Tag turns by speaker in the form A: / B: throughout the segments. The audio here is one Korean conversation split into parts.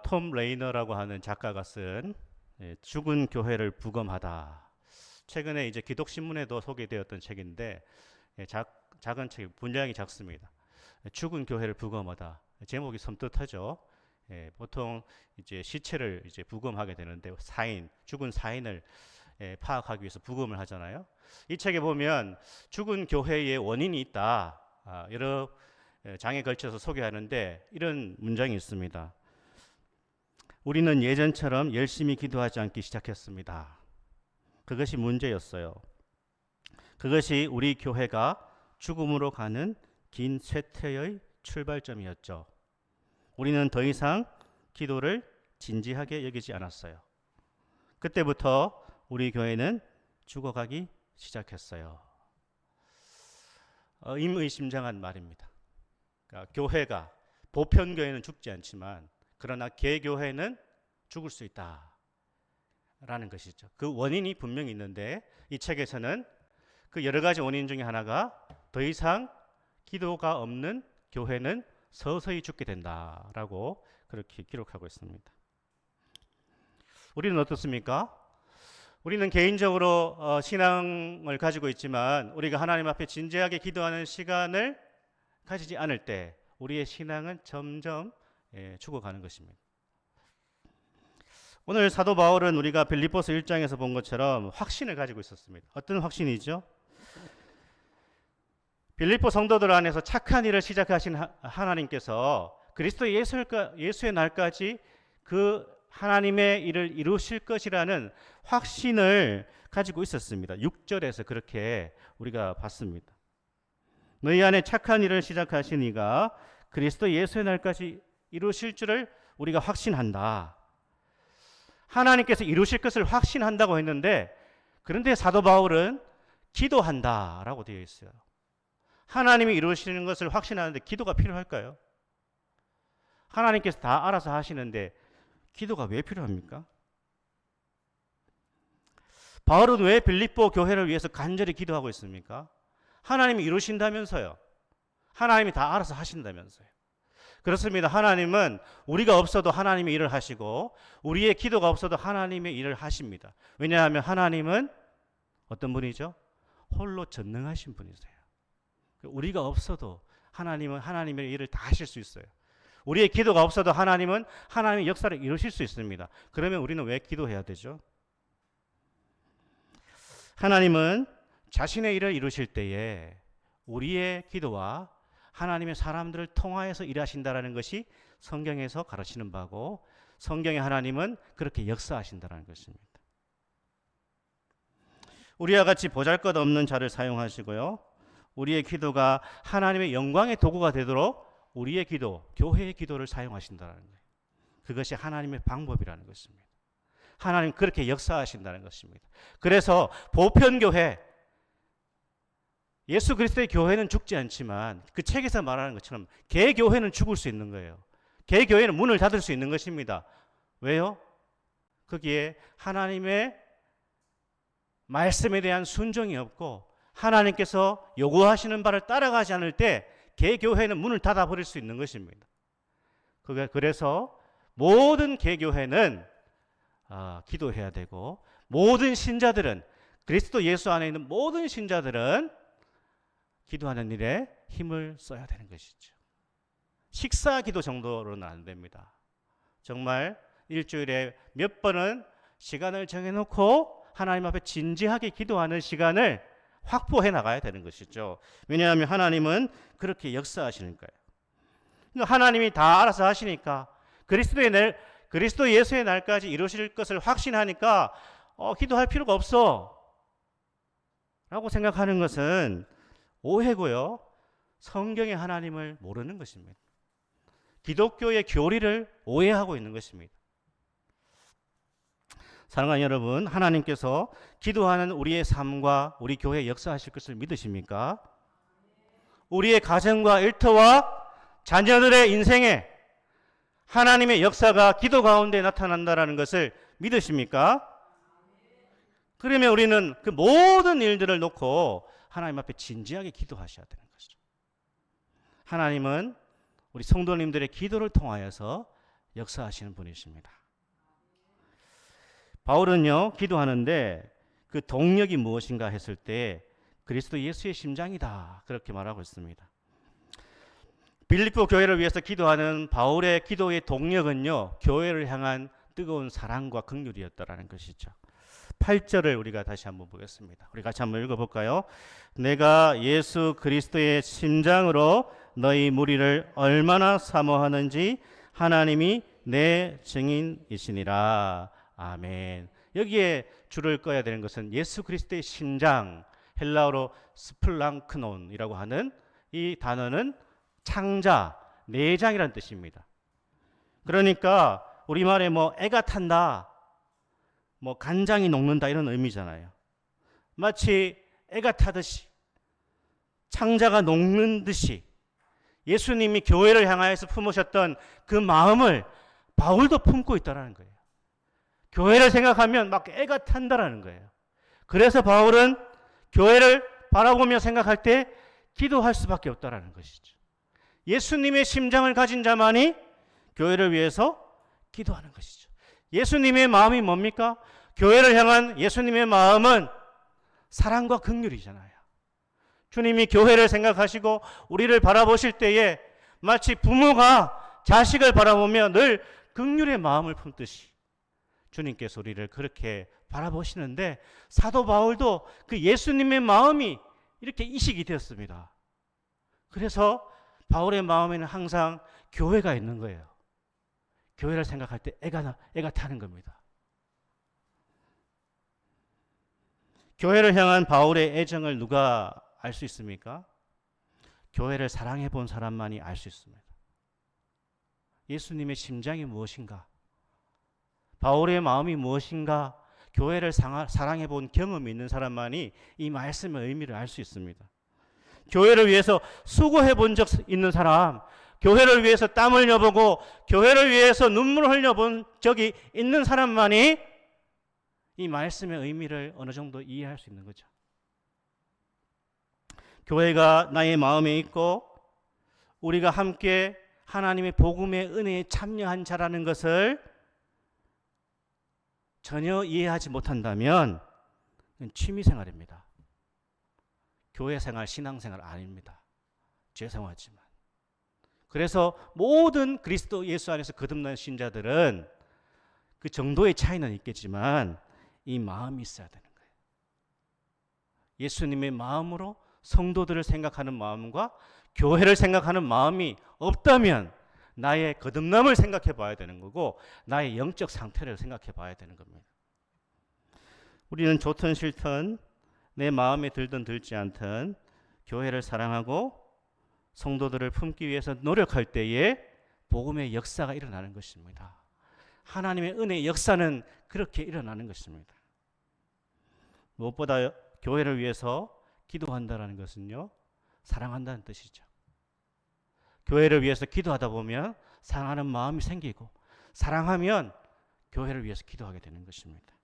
A: 톰 레이너라고 하는 작가가 쓴 죽은 교회를 부검하다. 최근에 이제 기독신문에도 소개되었던 책인데 작은 책, 분량이 작습니다. 죽은 교회를 부검하다. 제목이 섬뜩하죠. 보통 이제 시체를 이제 부검하게 되는데 죽은 사인을 파악하기 위해서 부검을 하잖아요. 이 책에 보면 죽은 교회의 원인이 있다. 여러 장에 걸쳐서 소개하는데 이런 문장이 있습니다. 우리는 예전처럼 열심히 기도하지 않기 시작했습니다. 그것이 문제였어요. 그것이 우리 교회가 죽음으로 가는 긴 쇠퇴의 출발점이었죠. 우리는 더 이상 기도를 진지하게 여기지 않았어요. 그때부터 우리 교회는 죽어가기 시작했어요. 의미심장한 말입니다. 그러니까 교회가 보편교회는 죽지 않지만 그러나 개교회는 죽을 수 있다라는 것이죠. 그 원인이 분명히 있는데 이 책에서는 그 여러 가지 원인 중에 하나가 더 이상 기도가 없는 교회는 서서히 죽게 된다라고 그렇게 기록하고 있습니다. 우리는 어떻습니까? 우리는 개인적으로 신앙을 가지고 있지만 우리가 하나님 앞에 진지하게 기도하는 시간을 가지지 않을 때 우리의 신앙은 점점 죽어가는 것입니다. 오늘 사도 바울은 우리가 빌립보서 1장에서 본 것처럼 확신을 가지고 있었습니다. 어떤 확신이죠? 빌립보 성도들 안에서 착한 일을 시작하신 하나님께서 그리스도 예수의 날까지 그 하나님의 일을 이루실 것이라는 확신을 가지고 있었습니다. 6절에서 그렇게 우리가 봤습니다. 너희 안에 착한 일을 시작하신 이가 그리스도 예수의 날까지 이루실 줄을 우리가 확신한다. 하나님께서 이루실 것을 확신한다고 했는데 그런데 사도 바울은 기도한다라고 되어 있어요. 하나님이 이루시는 것을 확신하는데 기도가 필요할까요? 하나님께서 다 알아서 하시는데 기도가 왜 필요합니까? 바울은 왜 빌립보 교회를 위해서 간절히 기도하고 있습니까? 하나님이 이루신다면서요. 하나님이 다 알아서 하신다면서요. 그렇습니다. 하나님은 우리가 없어도 하나님이 일을 하시고 우리의 기도가 없어도 하나님의 일을 하십니다. 왜냐하면 하나님은 어떤 분이죠? 홀로 전능하신 분이세요. 우리가 없어도 하나님은 하나님의 일을 다 하실 수 있어요. 우리의 기도가 없어도 하나님은 하나님의 역사를 이루실 수 있습니다. 그러면 우리는 왜 기도해야 되죠? 하나님은 자신의 일을 이루실 때에 우리의 기도와 하나님의 사람들을 통하여서 일하신다라는 것이 성경에서 가르치는 바고 성경의 하나님은 그렇게 역사하신다라는 것입니다. 우리와 같이 보잘것없는 자를 사용하시고요. 우리의 기도가 하나님의 영광의 도구가 되도록 우리의 기도, 교회의 기도를 사용하신다는 거예요. 그것이 하나님의 방법이라는 것입니다. 하나님 그렇게 역사하신다는 것입니다. 그래서 보편교회, 예수 그리스도의 교회는 죽지 않지만 그 책에서 말하는 것처럼 개교회는 죽을 수 있는 거예요. 개교회는 문을 닫을 수 있는 것입니다. 왜요? 거기에 하나님의 말씀에 대한 순종이 없고 하나님께서 요구하시는 바를 따라가지 않을 때 개교회는 문을 닫아버릴 수 있는 것입니다. 그래서 모든 개교회는 기도해야 되고 모든 신자들은 그리스도 예수 안에 있는 모든 신자들은 기도하는 일에 힘을 써야 되는 것이죠. 식사 기도 정도로는 안 됩니다. 정말 일주일에 몇 번은 시간을 정해놓고 하나님 앞에 진지하게 기도하는 시간을 확보해 나가야 되는 것이죠. 왜냐하면 하나님은 그렇게 역사하시는 거예요. 하나님이 다 알아서 하시니까 그리스도 예수의 날까지 이루실 것을 확신하니까 기도할 필요가 없어 라고 생각하는 것은 오해고요. 성경의 하나님을 모르는 것입니다. 기독교의 교리를 오해하고 있는 것입니다. 사랑하는 여러분, 하나님께서 기도하는 우리의 삶과 우리 교회에 역사하실 것을 믿으십니까? 우리의 가정과 일터와 자녀들의 인생에 하나님의 역사가 기도 가운데 나타난다는 것을 믿으십니까? 그러면 우리는 그 모든 일들을 놓고 하나님 앞에 진지하게 기도하셔야 되는 것이죠. 하나님은 우리 성도님들의 기도를 통하여서 역사하시는 분이십니다. 바울은요, 기도하는데 그 동력이 무엇인가 했을 때 그리스도 예수의 심장이다, 그렇게 말하고 있습니다. 빌립보 교회를 위해서 기도하는 바울의 기도의 동력은요, 교회를 향한 뜨거운 사랑과 긍휼이었다라는 것이죠. 8절을 우리가 다시 한번 보겠습니다. 우리 같이 한번 읽어볼까요? 내가 예수 그리스도의 심장으로 너희 무리를 얼마나 사모하는지 하나님이 내 증인이시니라. 아멘. 여기에 줄을 꺼야 되는 것은 예수 그리스도의 심장, 헬라어로 스플랑크논이라고 하는 이 단어는 창자, 내장이라는 뜻입니다. 그러니까 우리말에 뭐 애가 탄다, 뭐 간장이 녹는다 이런 의미잖아요. 마치 애가 타듯이, 창자가 녹는 듯이 예수님이 교회를 향하여서 품으셨던 그 마음을 바울도 품고 있다는 거예요. 교회를 생각하면 막 애가 탄다라는 거예요. 그래서 바울은 교회를 바라보며 생각할 때 기도할 수밖에 없다라는 것이죠. 예수님의 심장을 가진 자만이 교회를 위해서 기도하는 것이죠. 예수님의 마음이 뭡니까? 교회를 향한 예수님의 마음은 사랑과 긍휼이잖아요. 주님이 교회를 생각하시고 우리를 바라보실 때에 마치 부모가 자식을 바라보며 늘 긍휼의 마음을 품듯이 주님께서 우리를 그렇게 바라보시는데, 사도 바울도 그 예수님의 마음이 이렇게 이식이 되었습니다. 그래서 바울의 마음에는 항상 교회가 있는 거예요. 교회를 생각할 때 애가 타는 겁니다. 교회를 향한 바울의 애정을 누가 알 수 있습니까? 교회를 사랑해 본 사람만이 알 수 있습니다. 예수님의 심장이 무엇인가? 바울의 마음이 무엇인가? 교회를 사랑해 본 경험이 있는 사람만이 이 말씀의 의미를 알 수 있습니다. 교회를 위해서 수고해 본 적 있는 사람, 교회를 위해서 땀 흘려보고 교회를 위해서 눈물을 흘려본 적이 있는 사람만이 이 말씀의 의미를 어느 정도 이해할 수 있는 거죠. 교회가 나의 마음에 있고 우리가 함께 하나님의 복음의 은혜에 참여한 자라는 것을 전혀 이해하지 못한다면 취미생활입니다. 교회생활, 신앙생활 아닙니다. 죄송하지만. 그래서 모든 그리스도 예수 안에서 거듭난 신자들은 그 정도의 차이는 있겠지만 이 마음이 있어야 되는 거예요. 예수님의 마음으로 성도들을 생각하는 마음과 교회를 생각하는 마음이 없다면 나의 거듭남을 생각해 봐야 되는 거고 나의 영적 상태를 생각해 봐야 되는 겁니다. 우리는 좋든 싫든 내 마음에 들든 들지 않든 교회를 사랑하고 성도들을 품기 위해서 노력할 때에 복음의 역사가 일어나는 것입니다. 하나님의 은혜의 역사는 그렇게 일어나는 것입니다. 무엇보다 교회를 위해서 기도한다는 것은요, 사랑한다는 뜻이죠. 교회를 위해서 기도하다 보면 사랑하는 마음이 생기고 사랑하면 교회를 위해서 기도하게 되는 것입니다.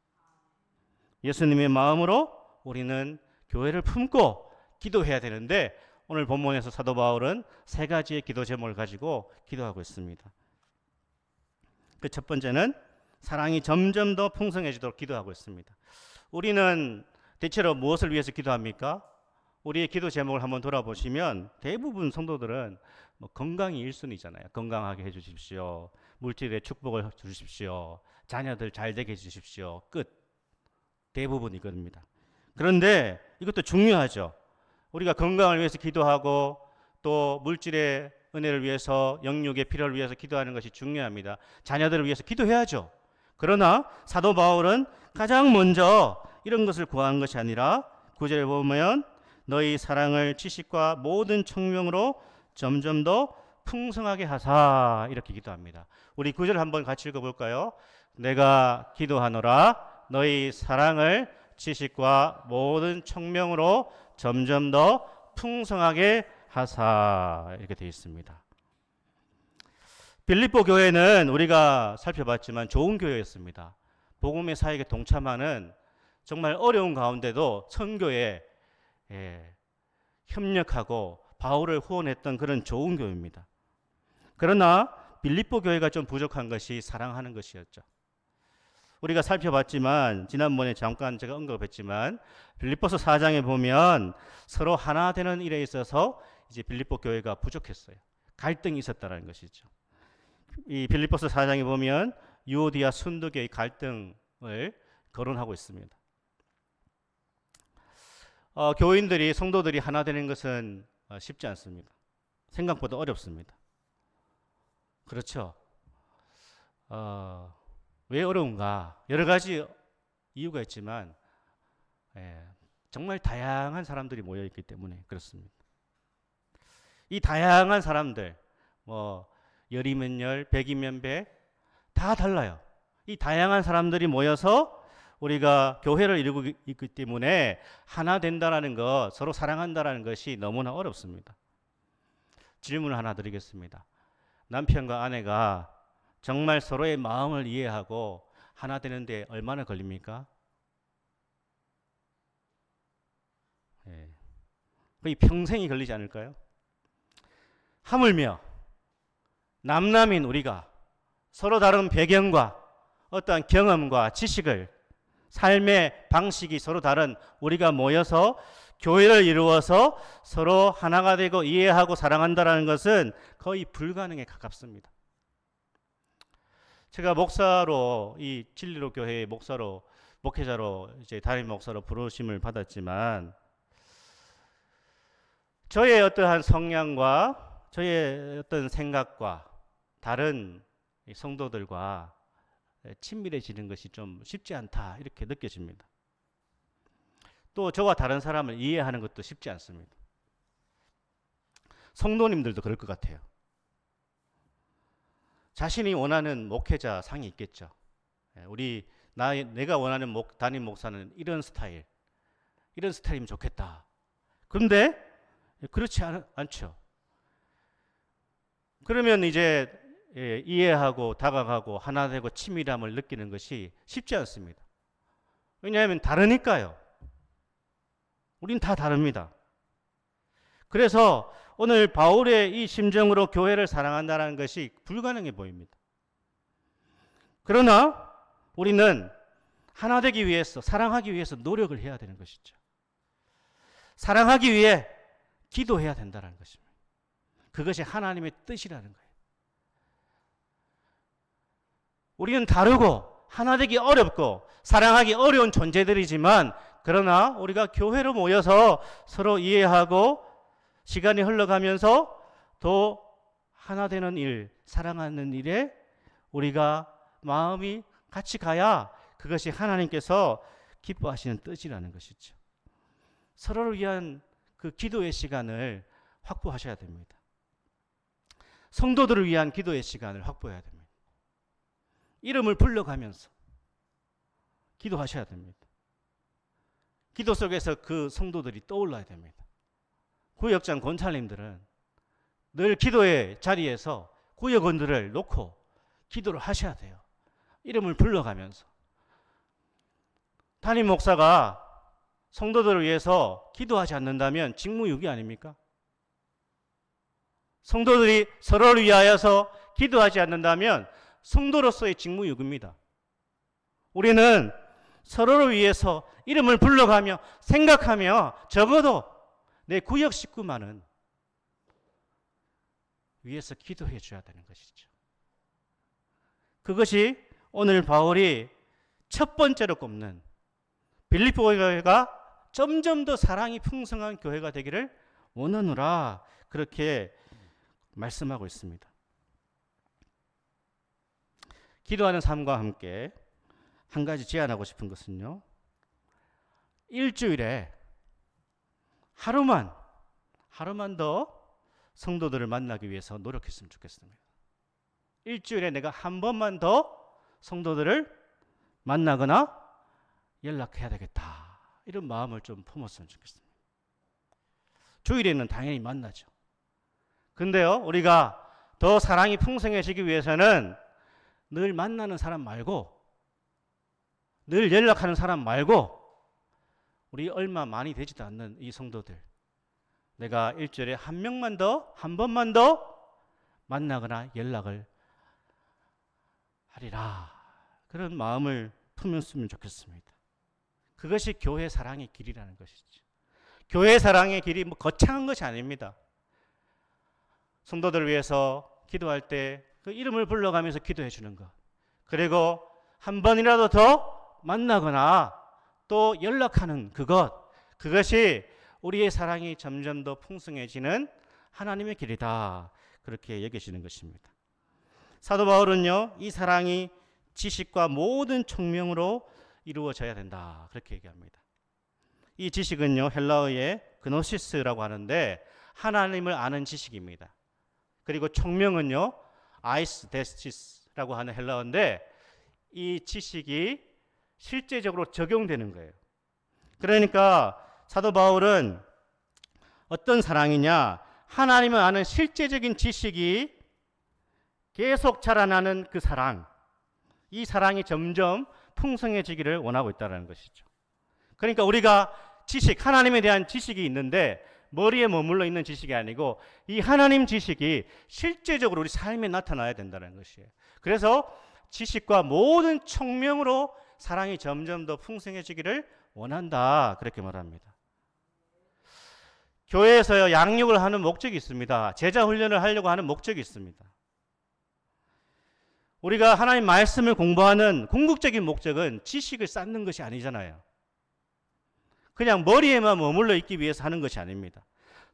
A: 예수님의 마음으로 우리는 교회를 품고 기도해야 되는데 오늘 본문에서 사도 바울은 세 가지의 기도 제목을 가지고 기도하고 있습니다. 그 첫 번째는 사랑이 점점 더 풍성해지도록 기도하고 있습니다. 우리는 대체로 무엇을 위해서 기도합니까? 우리의 기도 제목을 한번 돌아보시면 대부분 성도들은 건강이 1순위잖아요. 건강하게 해주십시오. 물질의 축복을 주십시오. 자녀들 잘 되게 해주십시오. 끝. 대부분 이겁니다. 그런데 이것도 중요하죠. 우리가 건강을 위해서 기도하고 또 물질의 은혜를 위해서, 영육의 필요를 위해서 기도하는 것이 중요합니다. 자녀들을 위해서 기도해야죠. 그러나 사도 바울은 가장 먼저 이런 것을 구하는 것이 아니라 9절에 보면 너희 사랑을 지식과 모든 청명으로 점점 더 풍성하게 하사, 이렇게 기도합니다. 우리 9절 한번 같이 읽어볼까요? 내가 기도하노라 너희 사랑을 지식과 모든 청명으로 점점 더 풍성하게 하사, 이렇게 되어 있습니다. 빌립보 교회는 우리가 살펴봤지만 좋은 교회였습니다. 복음의 사역에 동참하는 정말 어려운 가운데도 선교에 협력하고 바울을 후원했던 그런 좋은 교회입니다. 그러나 빌립보 교회가 좀 부족한 것이 사랑하는 것이었죠. 우리가 살펴봤지만 지난번에 잠깐 제가 언급했지만 빌립보서 4장에 보면 서로 하나 되는 일에 있어서 이제 빌립보 교회가 부족했어요. 갈등이 있었다는 것이죠. 이 빌립보서 4장에 보면 유오디아 순도교의 갈등을 거론하고 있습니다. 교인들이 성도들이 하나 되는 것은 쉽지 않습니다. 생각보다 어렵습니다. 그렇죠. 왜 어려운가? 여러 가지 이유가 있지만 정말 다양한 사람들이 모여 있기 때문에 그렇습니다. 이 다양한 사람들, 열이면 열, 백이면 백, 다 달라요. 이 다양한 사람들이 모여서 우리가 교회를 이루고 있기 때문에 하나 된다라는 것, 서로 사랑한다라는 것이 너무나 어렵습니다. 질문을 하나 드리겠습니다. 남편과 아내가 정말 서로의 마음을 이해하고 하나 되는데 얼마나 걸립니까? 거의 평생이 걸리지 않을까요? 하물며 남남인 우리가 서로 다른 배경과 어떠한 경험과 지식을 삶의 방식이 서로 다른 우리가 모여서 교회를 이루어서 서로 하나가 되고 이해하고 사랑한다는 것은 거의 불가능에 가깝습니다. 제가 목사로 이 진리로 교회의 목사로 목회자로 이제 담임 목사로 부르심을 받았지만 저의 어떠한 성향과 저의 어떤 생각과 다른 성도들과 친밀해지는 것이 좀 쉽지 않다 이렇게 느껴집니다. 또 저와 다른 사람을 이해하는 것도 쉽지 않습니다. 성도님들도 그럴 것 같아요. 자신이 원하는 목회자 상이 있겠죠. 내가 원하는 담임 목사는 이런 스타일이면 좋겠다. 그런데 그렇지 않죠. 그러면 이제 이해하고 다가가고 하나 되고 친밀함을 느끼는 것이 쉽지 않습니다. 왜냐하면 다르니까요. 우린 다 다릅니다. 그래서 오늘 바울의 이 심정으로 교회를 사랑한다는 것이 불가능해 보입니다. 그러나 우리는 하나 되기 위해서, 사랑하기 위해서 노력을 해야 되는 것이죠. 사랑하기 위해 기도해야 된다는 것입니다. 그것이 하나님의 뜻이라는 거예요. 우리는 다르고 하나 되기 어렵고 사랑하기 어려운 존재들이지만 그러나 우리가 교회로 모여서 서로 이해하고 시간이 흘러가면서 더 하나 되는 일, 사랑하는 일에 우리가 마음이 같이 가야 그것이 하나님께서 기뻐하시는 뜻이라는 것이죠. 서로를 위한 그 기도의 시간을 확보하셔야 됩니다. 성도들을 위한 기도의 시간을 확보해야 됩니다. 이름을 불러가면서 기도하셔야 됩니다. 기도 속에서 그 성도들이 떠올라야 됩니다. 구역장 권사님들은 늘 기도의 자리에서 구역원들을 놓고 기도를 하셔야 돼요. 이름을 불러가면서. 담임 목사가 성도들을 위해서 기도하지 않는다면 직무유기 아닙니까? 성도들이 서로를 위하여서 기도하지 않는다면 성도로서의 직무유기입니다. 우리는 서로를 위해서 이름을 불러가며 생각하며 적어도 내 구역 식구만은 위해서 기도해 줘야 되는 것이죠. 그것이 오늘 바울이 첫 번째로 꼽는 빌립보 교회가 점점 더 사랑이 풍성한 교회가 되기를 원하노라 그렇게 말씀하고 있습니다. 기도하는 삶과 함께 한 가지 제안하고 싶은 것은요. 일주일에 하루만 더 성도들을 만나기 위해서 노력했으면 좋겠습니다. 일주일에 내가 한 번만 더 성도들을 만나거나 연락해야 되겠다. 이런 마음을 좀 품었으면 좋겠습니다. 주일에는 당연히 만나죠. 근데요, 우리가 더 사랑이 풍성해지기 위해서는 늘 만나는 사람 말고, 늘 연락하는 사람 말고, 우리 얼마 많이 되지도 않는 이 성도들, 내가 일주일에 한 명만 더, 한 번만 더 만나거나 연락을 하리라. 그런 마음을 품었으면 좋겠습니다. 그것이 교회 사랑의 길이라는 것이죠. 교회 사랑의 길이 뭐 거창한 것이 아닙니다. 성도들을 위해서 기도할 때 그 이름을 불러가면서 기도해 주는 것. 그리고 한 번이라도 더 만나거나 또 연락하는 그것. 그것이 우리의 사랑이 점점 더 풍성해지는 하나님의 길이다. 그렇게 여기시는 것입니다. 사도 바울은요, 이 사랑이 지식과 모든 총명으로 이루어져야 된다. 그렇게 얘기합니다. 이 지식은요, 헬라어의 그노시스라고 하는데 하나님을 아는 지식입니다. 그리고 총명은요, 아이스 데스티스라고 하는 헬라어인데 이 지식이 실제적으로 적용되는 거예요. 그러니까 사도 바울은 어떤 사랑이냐? 하나님을 아는 실제적인 지식이 계속 자라나는 그 사랑. 이 사랑이 점점 풍성해지기를 원하고 있다는 것이죠. 그러니까 우리가 지식, 하나님에 대한 지식이 있는데 머리에 머물러 있는 지식이 아니고 이 하나님 지식이 실제적으로 우리 삶에 나타나야 된다는 것이에요. 그래서 지식과 모든 총명으로 사랑이 점점 더 풍성해지기를 원한다. 그렇게 말합니다. 교회에서요, 양육을 하는 목적이 있습니다. 제자 훈련을 하려고 하는 목적이 있습니다. 우리가 하나님 말씀을 공부하는 궁극적인 목적은 지식을 쌓는 것이 아니잖아요. 그냥 머리에만 머물러 있기 위해서 하는 것이 아닙니다.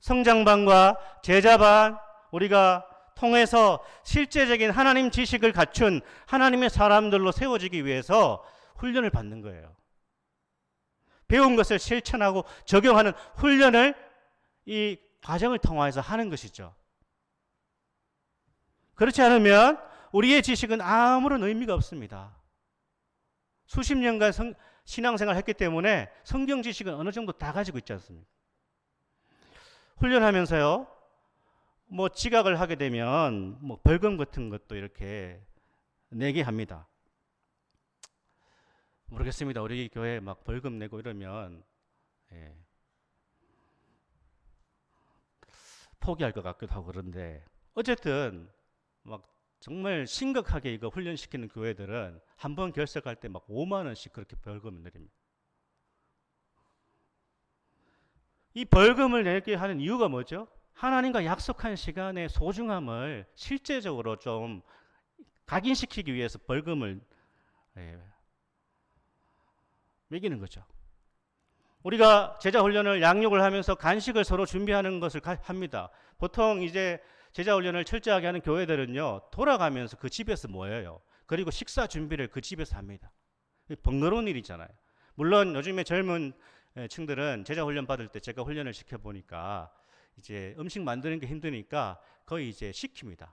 A: 성장반과 제자반 우리가 통해서 실제적인 하나님 지식을 갖춘 하나님의 사람들로 세워지기 위해서 훈련을 받는 거예요. 배운 것을 실천하고 적용하는 훈련을 이 과정을 통해서 하는 것이죠. 그렇지 않으면 우리의 지식은 아무런 의미가 없습니다. 수십 년간 신앙생활을 했기 때문에 성경 지식은 어느 정도 다 가지고 있지 않습니까? 훈련하면서요, 뭐 지각을 하게 되면 뭐 벌금 같은 것도 이렇게 내게 합니다. 모르겠습니다. 우리 교회 막 벌금 내고 이러면 포기할 것 같기도 하고 그런데 어쨌든 막 정말 심각하게 이거 훈련시키는 교회들은 한 번 결석할 때 막 5만 원씩 그렇게 벌금을 내립니다. 이 벌금을 내게 하는 이유가 뭐죠? 하나님과 약속한 시간의 소중함을 실제적으로 좀 각인시키기 위해서 벌금을 매기는 거죠. 우리가 제자 훈련을 양육을 하면서 간식을 서로 준비하는 것을 합니다. 보통 이제 제자 훈련을 철저하게 하는 교회들은요, 돌아가면서 그 집에서 모여요. 그리고 식사 준비를 그 집에서 합니다. 번거로운 일이잖아요. 물론 요즘에 젊은 층들은 제자 훈련 받을 때 제가 훈련을 시켜보니까 이제 음식 만드는 게 힘드니까 거의 이제 시킵니다.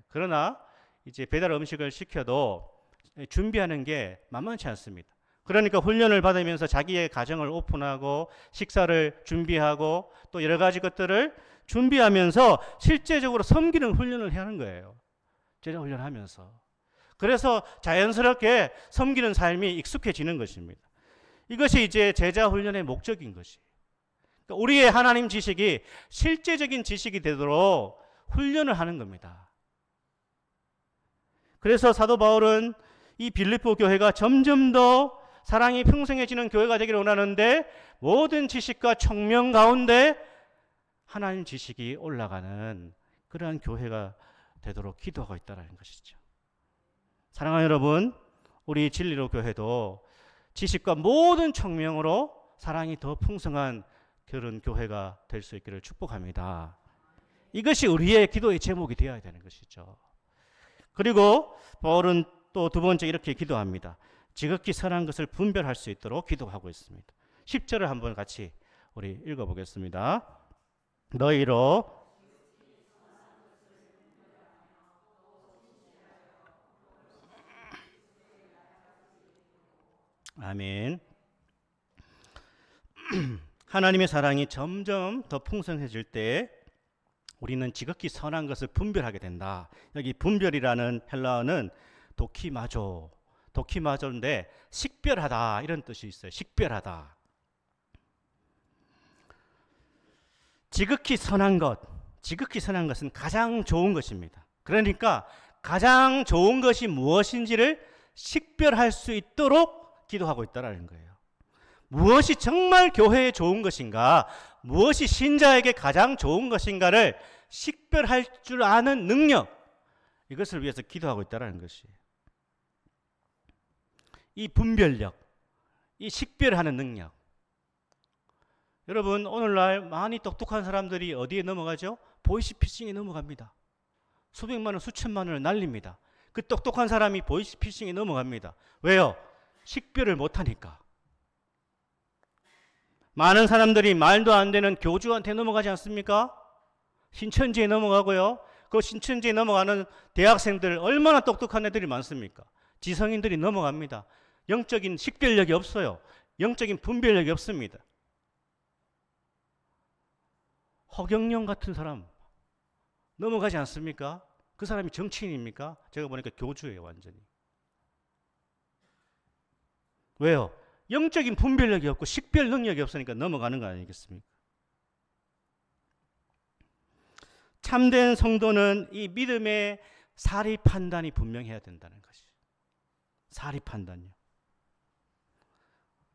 A: 그러나 이제 배달 음식을 시켜도 준비하는 게 만만치 않습니다. 그러니까 훈련을 받으면서 자기의 가정을 오픈하고 식사를 준비하고 또 여러 가지 것들을 준비하면서 실제적으로 섬기는 훈련을 하는 거예요. 제자 훈련하면서. 그래서 자연스럽게 섬기는 삶이 익숙해지는 것입니다. 이것이 이제 제자 훈련의 목적인 것이에요. 그러니까 우리의 하나님 지식이 실제적인 지식이 되도록 훈련을 하는 겁니다. 그래서 사도 바울은 이 빌립보 교회가 점점 더 사랑이 풍성해지는 교회가 되기를 원하는데 모든 지식과 총명 가운데 하나님 지식이 올라가는 그러한 교회가 되도록 기도하고 있다는 것이죠. 사랑하는 여러분, 우리 진리로 교회도 지식과 모든 총명으로 사랑이 더 풍성한 그런 교회가 될 수 있기를 축복합니다. 이것이 우리의 기도의 제목이 되어야 되는 것이죠. 그리고 바울은 또 두 번째 이렇게 기도합니다. 지극히 선한 것을 분별할 수 있도록 기도하고 있습니다. 10절을 한번 같이 우리 읽어보겠습니다. 너희로 아멘. 하나님의 사랑이 점점 더 풍성해질 때 우리는 지극히 선한 것을 분별하게 된다. 여기 분별이라는 헬라어는 도키마조인데 식별하다 이런 뜻이 있어요. 식별하다. 지극히 선한 것은 가장 좋은 것입니다. 그러니까 가장 좋은 것이 무엇인지를 식별할 수 있도록 기도하고 있다는 거예요. 무엇이 정말 교회에 좋은 것인가, 무엇이 신자에게 가장 좋은 것인가를 식별할 줄 아는 능력, 이것을 위해서 기도하고 있다는 것이에요. 이 분별력, 이 식별하는 능력. 여러분, 오늘날 많이 똑똑한 사람들이 어디에 넘어가죠? 보이스피싱에 넘어갑니다. 수백만 원, 수천만 원을 날립니다. 그 똑똑한 사람이 보이스피싱에 넘어갑니다. 왜요? 식별을 못하니까. 많은 사람들이 말도 안 되는 교주한테 넘어가지 않습니까? 신천지에 넘어가고요. 그 신천지에 넘어가는 대학생들 얼마나 똑똑한 애들이 많습니까? 지성인들이 넘어갑니다. 영적인 식별력이 없어요. 영적인 분별력이 없습니다. 허경영 같은 사람 넘어가지 않습니까? 그 사람이 정치인입니까? 제가 보니까 교주예요, 완전히. 왜요? 영적인 분별력이 없고 식별 능력이 없으니까 넘어가는 거 아니겠습니까? 참된 성도는 이 믿음의 사리 판단이 분명해야 된다는 것이죠. 사리 판단이요.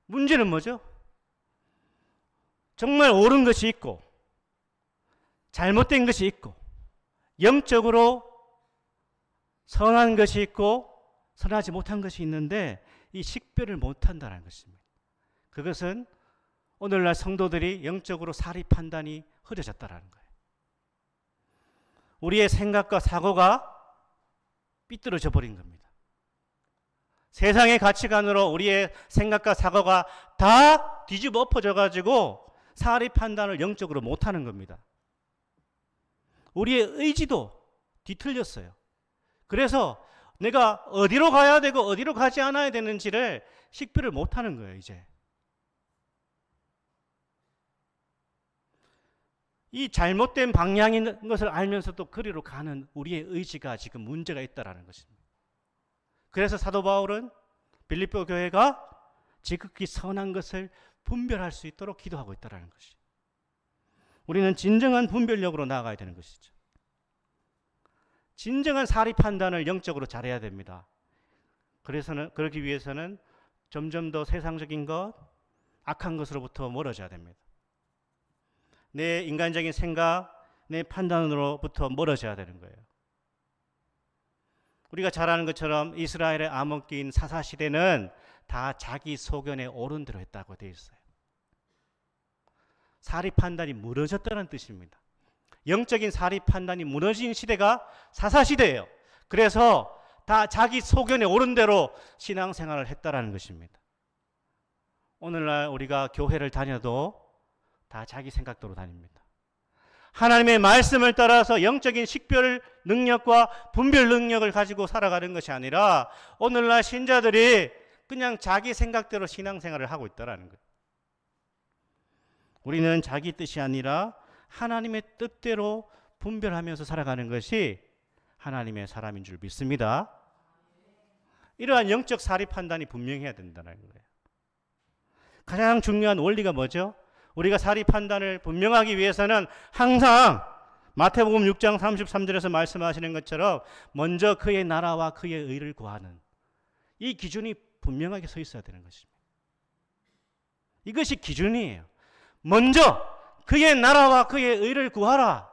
A: 문제는 뭐죠? 정말 옳은 것이 있고 잘못된 것이 있고 영적으로 선한 것이 있고 선하지 못한 것이 있는데 이 식별을 못한다는 것입니다. 그것은 오늘날 성도들이 영적으로 사리 판단이 흐려졌다는 거예요. 우리의 생각과 사고가 삐뚤어져 버린 겁니다. 세상의 가치관으로 우리의 생각과 사고가 다 뒤집어 엎어져 가지고 사리 판단을 영적으로 못하는 겁니다. 우리의 의지도 뒤틀렸어요. 그래서 내가 어디로 가야 되고 어디로 가지 않아야 되는지를 식별을 못하는 거예요, 이제. 이 잘못된 방향인 것을 알면서도 그리로 가는 우리의 의지가 지금 문제가 있다는 것입니다. 그래서 사도 바울은 빌립보 교회가 지극히 선한 것을 분별할 수 있도록 기도하고 있다는 것이죠. 우리는 진정한 분별력으로 나아가야 되는 것이죠. 진정한 사리 판단을 영적으로 잘해야 됩니다. 그러기 위해서는 점점 더 세상적인 것, 악한 것으로부터 멀어져야 됩니다. 내 인간적인 생각, 내 판단으로부터 멀어져야 되는 거예요. 우리가 잘 아는 것처럼 이스라엘의 암흑기인 사사시대는 다 자기 소견에 옳은 대로 했다고 되어 있어요. 사리 판단이 무너졌다는 뜻입니다. 영적인 사리 판단이 무너진 시대가 사사시대예요. 그래서 다 자기 소견에 옳은 대로 신앙생활을 했다라는 것입니다. 오늘날 우리가 교회를 다녀도 다 자기 생각대로 다닙니다. 하나님의 말씀을 따라서 영적인 식별 능력과 분별 능력을 가지고 살아가는 것이 아니라 오늘날 신자들이 그냥 자기 생각대로 신앙생활을 하고 있다는 거예요. 우리는 자기 뜻이 아니라 하나님의 뜻대로 분별하면서 살아가는 것이 하나님의 사람인 줄 믿습니다. 이러한 영적 사리 판단이 분명해야 된다는 거예요. 가장 중요한 원리가 뭐죠? 우리가 사리 판단을 분명하기 위해서는 항상 마태복음 6장 33절에서 말씀하시는 것처럼 먼저 그의 나라와 그의 의를 구하는 이 기준이 분명하게 서 있어야 되는 것입니다. 이것이 기준이에요. 먼저 그의 나라와 그의 의를 구하라.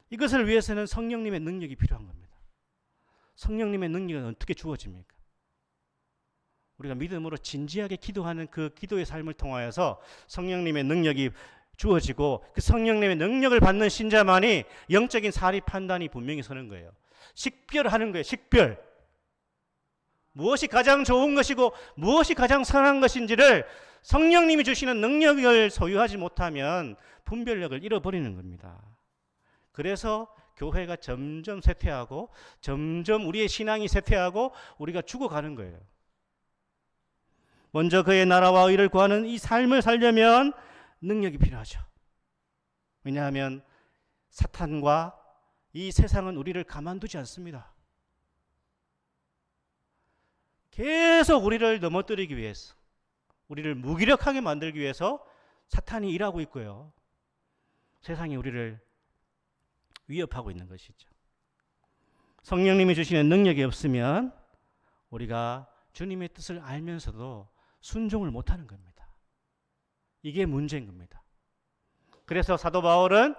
A: 이것을 위해서는 성령님의 능력이 필요한 겁니다. 성령님의 능력은 어떻게 주어집니까? 우리가 믿음으로 진지하게 기도하는 그 기도의 삶을 통하여서 성령님의 능력이 주어지고 그 성령님의 능력을 받는 신자만이 영적인 사리 판단이 분명히 서는 거예요. 식별하는 거예요. 식별. 무엇이 가장 좋은 것이고 무엇이 가장 선한 것인지를 성령님이 주시는 능력을 소유하지 못하면 분별력을 잃어버리는 겁니다. 그래서 교회가 점점 쇠퇴하고 점점 우리의 신앙이 쇠퇴하고 우리가 죽어가는 거예요. 먼저 그의 나라와 의를 구하는 이 삶을 살려면 능력이 필요하죠. 왜냐하면 사탄과 이 세상은 우리를 가만두지 않습니다. 계속 우리를 넘어뜨리기 위해서, 우리를 무기력하게 만들기 위해서 사탄이 일하고 있고요. 세상이 우리를 위협하고 있는 것이죠. 성령님이 주시는 능력이 없으면 우리가 주님의 뜻을 알면서도 순종을 못하는 겁니다. 이게 문제인 겁니다. 그래서 사도 바울은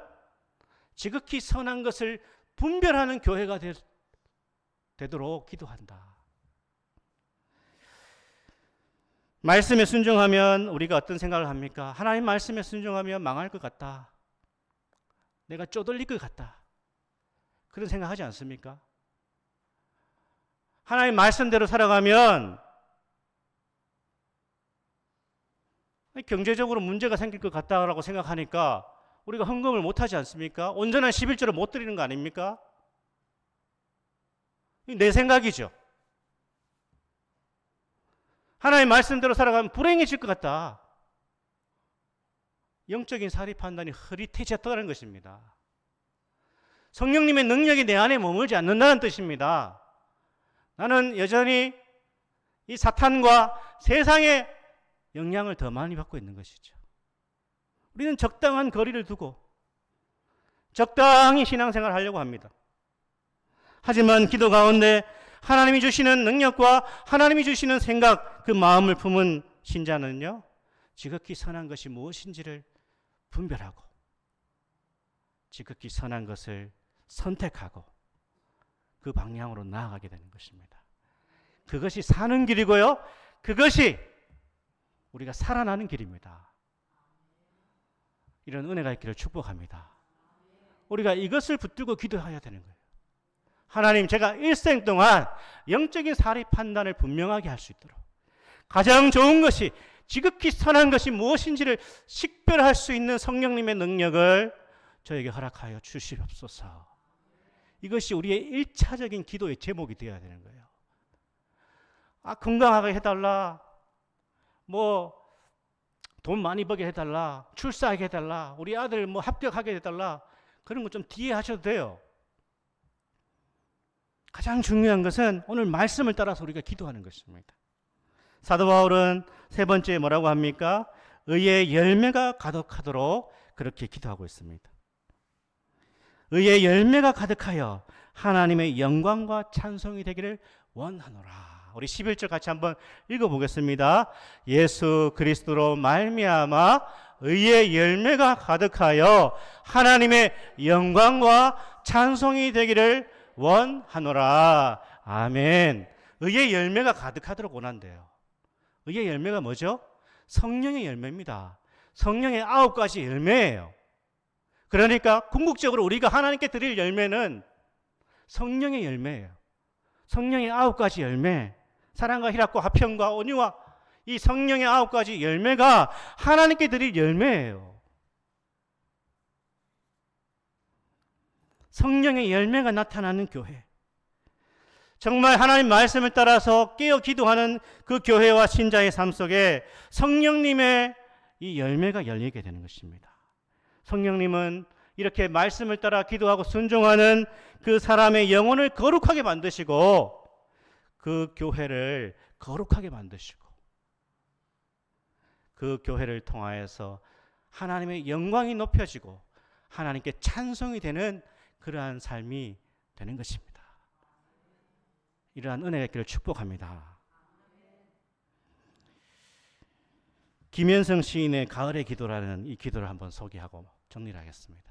A: 지극히 선한 것을 분별하는 교회가 되도록 기도한다. 말씀에 순종하면 우리가 어떤 생각을 합니까? 하나님 말씀에 순종하면 망할 것 같다. 내가 쪼들릴 것 같다. 그런 생각하지 않습니까? 하나님 말씀대로 살아가면 경제적으로 문제가 생길 것 같다라고 생각하니까 우리가 헌금을 못하지 않습니까? 온전한 11조를 못 드리는 거 아닙니까? 내 생각이죠. 하나님 말씀대로 살아가면 불행해질 것 같다. 영적인 사리 판단이 흐릿해졌다는 것입니다. 성령님의 능력이 내 안에 머물지 않는다는 뜻입니다. 나는 여전히 이 사탄과 세상의 영향을 더 많이 받고 있는 것이죠. 우리는 적당한 거리를 두고 적당히 신앙생활을 하려고 합니다. 하지만 기도 가운데 하나님이 주시는 능력과 하나님이 주시는 생각, 그 마음을 품은 신자는요, 지극히 선한 것이 무엇인지를 분별하고 지극히 선한 것을 선택하고 그 방향으로 나아가게 되는 것입니다. 그것이 사는 길이고요, 그것이 우리가 살아나는 길입니다. 이런 은혜가 있기를 축복합니다. 우리가 이것을 붙들고 기도해야 되는 거예요. 하나님, 제가 일생 동안 영적인 사리 판단을 분명하게 할 수 있도록 가장 좋은 것이, 지극히 선한 것이 무엇인지를 식별할 수 있는 성령님의 능력을 저에게 허락하여 주시옵소서. 이것이 우리의 1차적인 기도의 제목이 되어야 되는 거예요. 건강하게 해달라, 돈 많이 벌게 해달라, 출세하게 해달라, 우리 아들 합격하게 해달라, 그런 거 좀 뒤에 하셔도 돼요. 가장 중요한 것은 오늘 말씀을 따라서 우리가 기도하는 것입니다. 사도 바울은 세 번째 뭐라고 합니까? 의의 열매가 가득하도록 그렇게 기도하고 있습니다. 의의 열매가 가득하여 하나님의 영광과 찬송이 되기를 원하노라. 우리 11절 같이 한번 읽어보겠습니다. 예수 그리스도로 말미암아 의의 열매가 가득하여 하나님의 영광과 찬송이 되기를 원하노라. 아멘. 의의 열매가 가득하도록 원한대요. 의의 열매가 뭐죠? 성령의 열매입니다. 성령의 9가지 열매예요. 그러니까 궁극적으로 우리가 하나님께 드릴 열매는 성령의 열매예요. 성령의 9가지 열매, 사랑과 희락과 화평과 온유와 이 성령의 9가지 열매가 하나님께 드릴 열매예요. 성령의 열매가 나타나는 교회, 정말 하나님 말씀을 따라서 깨어 기도하는 그 교회와 신자의 삶 속에 성령님의 이 열매가 열리게 되는 것입니다. 성령님은 이렇게 말씀을 따라 기도하고 순종하는 그 사람의 영혼을 거룩하게 만드시고 그 교회를 거룩하게 만드시고 그 교회를 통하여서 하나님의 영광이 높여지고 하나님께 찬송이 되는 그러한 삶이 되는 것입니다. 이러한 은혜가 있기를 축복합니다. 김현성 시인의 가을의 기도라는 이 기도를 한번 소개하고 정리를 하겠습니다.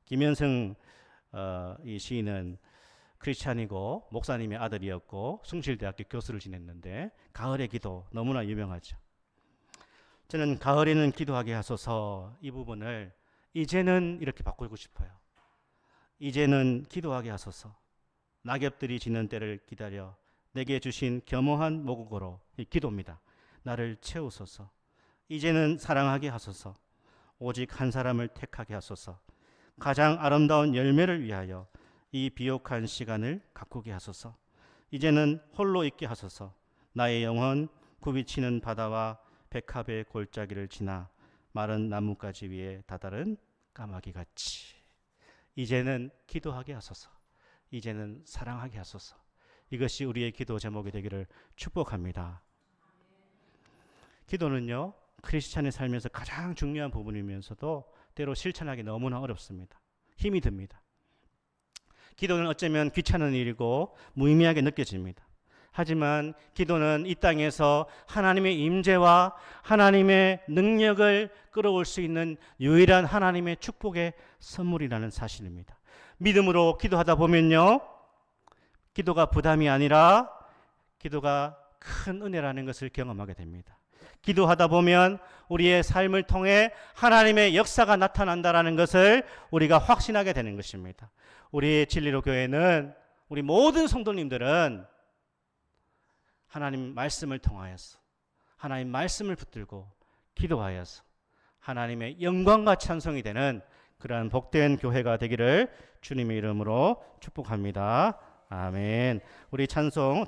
A: 김현성 이 시인은 크리스찬이고 목사님의 아들이었고 숭실대학교 교수를 지냈는데 가을의 기도 너무나 유명하죠. 저는 가을에는 기도하게 하소서 이 부분을 이제는 이렇게 바꾸고 싶어요. 이제는 기도하게 하소서. 낙엽들이 지는 때를 기다려 내게 주신 겸허한 모국어로 이 기도입니다. 나를 채우소서. 이제는 사랑하게 하소서. 오직 한 사람을 택하게 하소서. 가장 아름다운 열매를 위하여 이 비옥한 시간을 가꾸게 하소서. 이제는 홀로 있게 하소서. 나의 영혼 굽이치는 바다와 백합의 골짜기를 지나 마른 나뭇가지 위에 다다른 까마귀 같이. 이제는 기도하게 하소서. 이제는 사랑하게 하소서. 이것이 우리의 기도 제목이 되기를 축복합니다. 기도는요, 크리스찬의 삶에서 가장 중요한 부분이면서도 때로 실천하기 너무나 어렵습니다. 힘이 듭니다. 기도는 어쩌면 귀찮은 일이고 무의미하게 느껴집니다. 하지만 기도는 이 땅에서 하나님의 임재와 하나님의 능력을 끌어올 수 있는 유일한 하나님의 축복의 선물이라는 사실입니다. 믿음으로 기도하다 보면요, 기도가 부담이 아니라 기도가 큰 은혜라는 것을 경험하게 됩니다. 기도하다 보면 우리의 삶을 통해 하나님의 역사가 나타난다라는 것을 우리가 확신하게 되는 것입니다. 우리 진리로 교회는, 우리 모든 성도님들은 하나님 말씀을 통하여서, 하나님 말씀을 붙들고 기도하여서 하나님의 영광과 찬송이 되는 그러한 복된 교회가 되기를 주님의 이름으로 축복합니다. 아멘. 우리 찬양